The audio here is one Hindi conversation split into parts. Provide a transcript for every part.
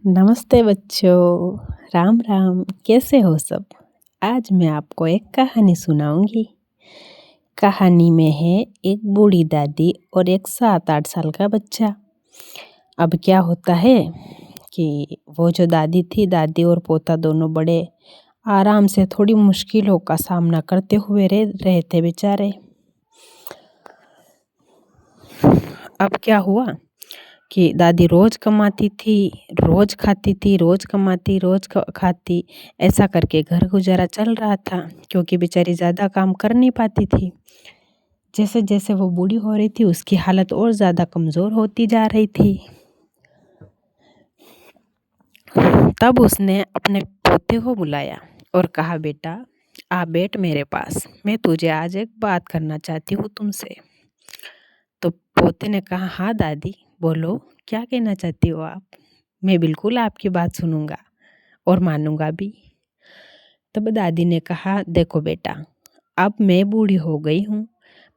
नमस्ते बच्चों, राम राम। कैसे हो सब? आज मैं आपको एक कहानी सुनाऊंगी। कहानी में है एक बूढ़ी दादी और एक 7-8 साल का बच्चा। अब क्या होता है कि वो जो दादी थी, दादी और पोता दोनों बड़े आराम से थोड़ी मुश्किलों का सामना करते हुए रहे थे बेचारे। अब क्या हुआ कि दादी रोज कमाती थी, रोज खाती थी, रोज कमाती, रोज खाती। ऐसा करके घर गुजारा चल रहा था, क्योंकि बेचारी ज़्यादा काम कर नहीं पाती थी। जैसे जैसे वो बूढ़ी हो रही थी, उसकी हालत और ज़्यादा कमज़ोर होती जा रही थी। तब उसने अपने पोते को बुलाया और कहा, बेटा आ बैठ मेरे पास, मैं तुझे आज एक बात करना चाहती हूँ तुमसे। तो पोते ने कहा, हाँ दादी बोलो, क्या कहना चाहती हो आप? मैं बिल्कुल आपकी बात सुनूंगा और मानूंगा भी। तब दादी ने कहा, देखो बेटा, अब मैं बूढ़ी हो गई हूँ,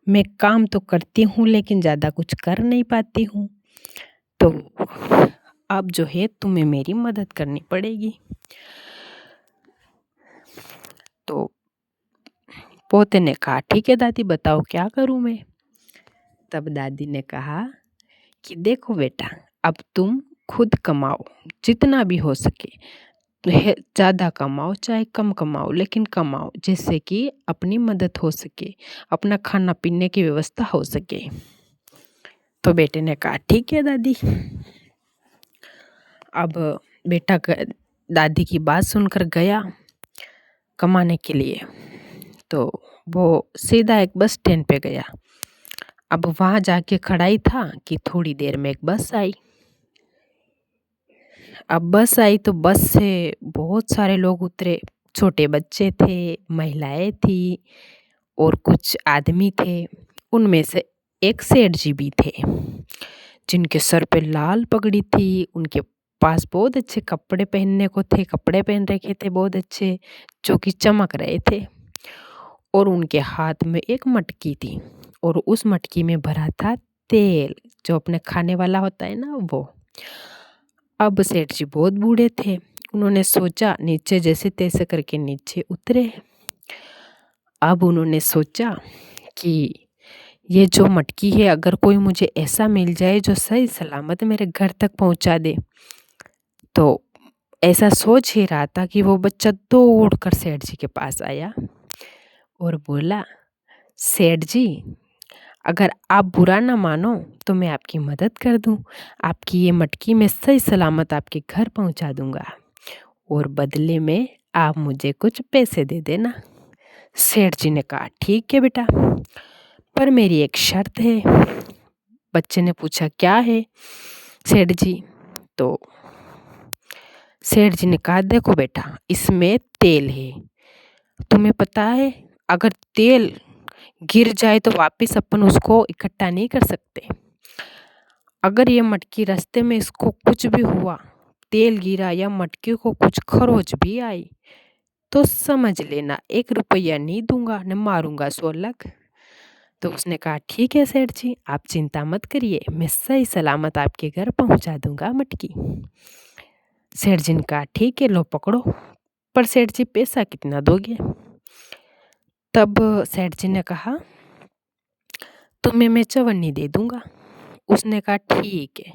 मैं काम तो करती हूँ लेकिन ज़्यादा कुछ कर नहीं पाती हूँ। तो अब जो है तुम्हें मेरी मदद करनी पड़ेगी। तो पोते ने कहा, ठीक है दादी, बताओ क्या करूँ मैं? तब दादी ने कहा कि देखो बेटा, अब तुम खुद कमाओ, जितना भी हो सके। ज़्यादा कमाओ चाहे कम कमाओ, लेकिन कमाओ जिससे कि अपनी मदद हो सके, अपना खाना पीने की व्यवस्था हो सके। तो बेटे ने कहा, ठीक है दादी। अब बेटा दादी की बात सुनकर गया कमाने के लिए। तो वो सीधा एक बस स्टैंड पे गया। अब वहाँ जाके खड़ा ही था कि थोड़ी देर में एक बस आई। अब बस आई तो बस से बहुत सारे लोग उतरे। छोटे बच्चे थे, महिलाएं थी और कुछ आदमी थे। उनमें से एक सेठ जी भी थे, जिनके सर पे लाल पगड़ी थी। उनके पास बहुत अच्छे कपड़े पहनने को थे, कपड़े पहन रखे थे बहुत अच्छे, जो कि चमक रहे थे। और उनके हाथ में एक मटकी थी और उस मटकी में भरा था तेल, जो अपने खाने वाला होता है ना, वो। अब सेठ जी बहुत बूढ़े थे। उन्होंने सोचा, नीचे जैसे तैसे करके नीचे उतरे। अब उन्होंने सोचा कि ये जो मटकी है, अगर कोई मुझे ऐसा मिल जाए जो सही सलामत मेरे घर तक पहुंचा दे। तो ऐसा सोच ही रहा था कि वो बच्चा दौड़ कर सेठ जी के पास आया और बोला, सेठ जी, अगर आप बुरा ना मानो तो मैं आपकी मदद कर दूं। आपकी ये मटकी मैं सही सलामत आपके घर पहुंचा दूंगा और बदले में आप मुझे कुछ पैसे दे देना। सेठ जी ने कहा, ठीक है बेटा, पर मेरी एक शर्त है। बच्चे ने पूछा, क्या है सेठ जी? तो सेठ जी ने कहा, देखो बेटा, इसमें तेल है। तुम्हें पता है, अगर तेल गिर जाए तो वापस अपन उसको इकट्ठा नहीं कर सकते। अगर ये मटकी रास्ते में इसको कुछ भी हुआ, तेल गिरा या मटकी को कुछ खरोच भी आई, तो समझ लेना 1 रुपया नहीं दूंगा, न मारूंगा 100 अलग। तो उसने कहा, ठीक है सेठ जी, आप चिंता मत करिए, मैं सही सलामत आपके घर पहुंचा दूंगा मटकी। सेठ जी ने कहा, ठीक है, लो पकड़ो, पर सेठ जी पैसा कितना दोगे? तब सेठ जी ने कहा, तुम्हें मैं 54 दे दूंगा। उसने कहा, ठीक है।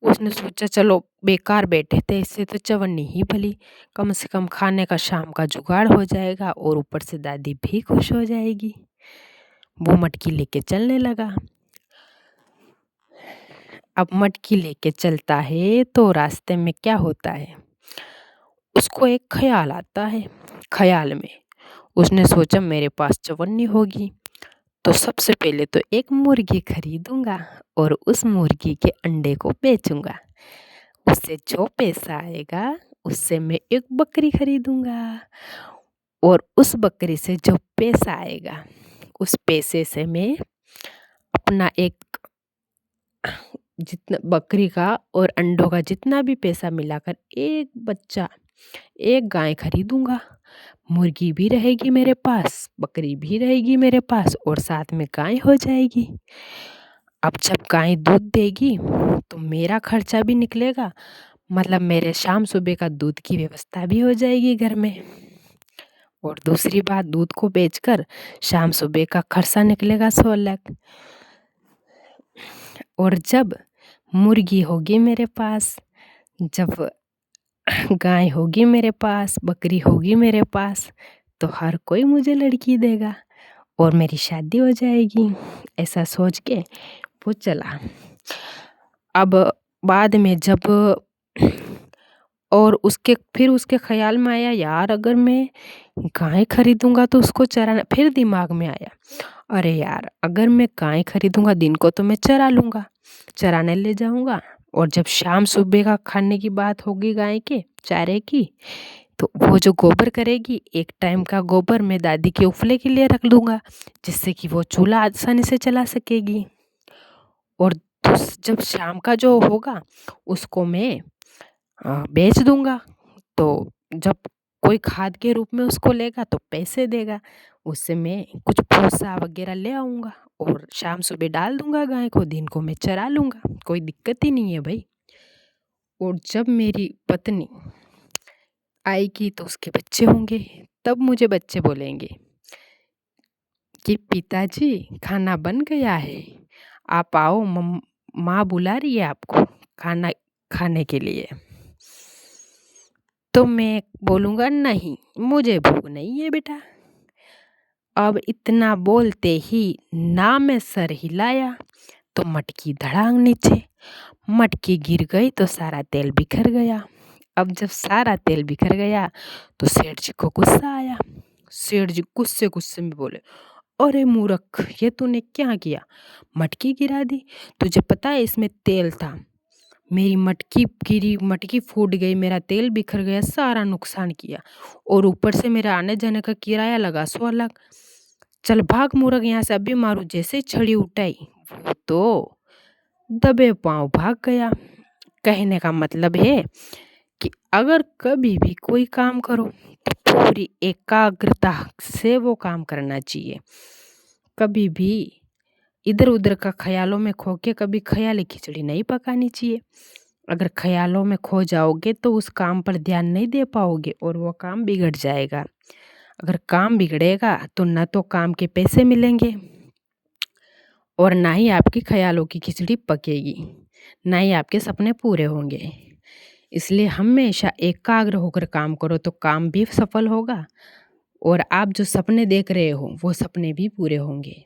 उसने सोचा, चलो बेकार बैठे थे, इससे तो 54 ही भली, कम से कम खाने का शाम का जुगाड़ हो जाएगा और ऊपर से दादी भी खुश हो जाएगी। वो मटकी लेके चलने लगा। अब मटकी लेके चलता है तो रास्ते में क्या होता है, उसको एक ख्याल आता है। ख्याल में उसने सोचा, मेरे पास 54 होगी तो सबसे पहले तो एक मुर्गी खरीदूंगा और उस मुर्गी के अंडे को बेचूंगा। उससे जो पैसा आएगा उससे मैं एक बकरी खरीदूंगा और उस बकरी से जो पैसा आएगा उस पैसे से मैं अपना एक, जितना बकरी का और अंडों का जितना भी पैसा मिलाकर एक बच्चा, एक गाय खरीदूंगा। मुर्गी भी रहेगी मेरे पास, बकरी भी रहेगी मेरे पास और साथ में गाय हो जाएगी। अब जब गाय दूध देगी तो मेरा खर्चा भी निकलेगा, मतलब मेरे शाम सुबह का दूध की व्यवस्था भी हो जाएगी घर में। और दूसरी बात, दूध को बेचकर शाम सुबह का खर्चा निकलेगा 100 लाख। और जब मुर्गी होगी मेरे पास, जब गाय होगी मेरे पास, बकरी होगी मेरे पास, तो हर कोई मुझे लड़की देगा और मेरी शादी हो जाएगी। ऐसा सोच के वो चला। अब बाद में जब और फिर उसके ख्याल में आया, यार अगर मैं गाय खरीदूंगा तो उसको चराना। फिर दिमाग में आया, अरे यार अगर मैं गाय खरीदूंगा दिन को तो मैं चरा लूंगा, चराने ले जाऊंगा। और जब शाम सुबह का खाने की बात होगी गाय के चारे की, तो वो जो गोबर करेगी, एक टाइम का गोबर मैं दादी के उपले के लिए रख लूंगा, जिससे कि वो चूल्हा आसानी से चला सकेगी। और जब शाम का जो होगा उसको मैं बेच दूंगा। तो जब कोई खाद के रूप में उसको लेगा तो पैसे देगा, उससे मैं कुछ भूसा वगैरह ले आऊंगा और शाम सुबह डाल दूंगा गाय को, दिन को मैं चरा लूंगा, कोई दिक्कत ही नहीं है भाई। और जब मेरी पत्नी आएगी तो उसके बच्चे होंगे, तब मुझे बच्चे बोलेंगे कि पिताजी खाना बन गया है, आप आओ, माँ बुला रही है आपको खाना खाने के लिए। तो मैं बोलूँगा, नहीं मुझे भूख नहीं है बेटा। अब इतना बोलते ही ना मैं सर हिलाया तो मटकी धड़ांग नीचे, मटकी गिर गई तो सारा तेल बिखर गया। अब जब सारा तेल बिखर गया तो सेठ जी को गुस्सा आया। सेठ जी गुस्से गुस्से में बोले, अरे मूर्ख, ये तूने क्या किया, मटकी गिरा दी, तुझे पता है इसमें तेल था, मेरी मटकी गिरी, मटकी फूट गई, मेरा तेल बिखर गया, सारा नुकसान किया, और ऊपर से मेरा आने जाने का किराया लगा 100 लाख। चल भाग मूर्ख यहाँ से, अभी मारू। जैसे छड़ी उठाई वो तो दबे पांव भाग गया। कहने का मतलब है कि अगर कभी भी कोई काम करो तो पूरी एकाग्रता से वो काम करना चाहिए। कभी भी इधर उधर का ख्यालों में खो के कभी ख्याली खिचड़ी नहीं पकानी चाहिए। अगर ख्यालों में खो जाओगे तो उस काम पर ध्यान नहीं दे पाओगे और वो काम बिगड़ जाएगा। अगर काम बिगड़ेगा तो न तो काम के पैसे मिलेंगे और ना ही आपकी ख्यालों की खिचड़ी पकेगी, ना ही आपके सपने पूरे होंगे। इसलिए हमेशा एकाग्र होकर काम करो तो काम भी सफल होगा और आप जो सपने देख रहे हो वो सपने भी पूरे होंगे।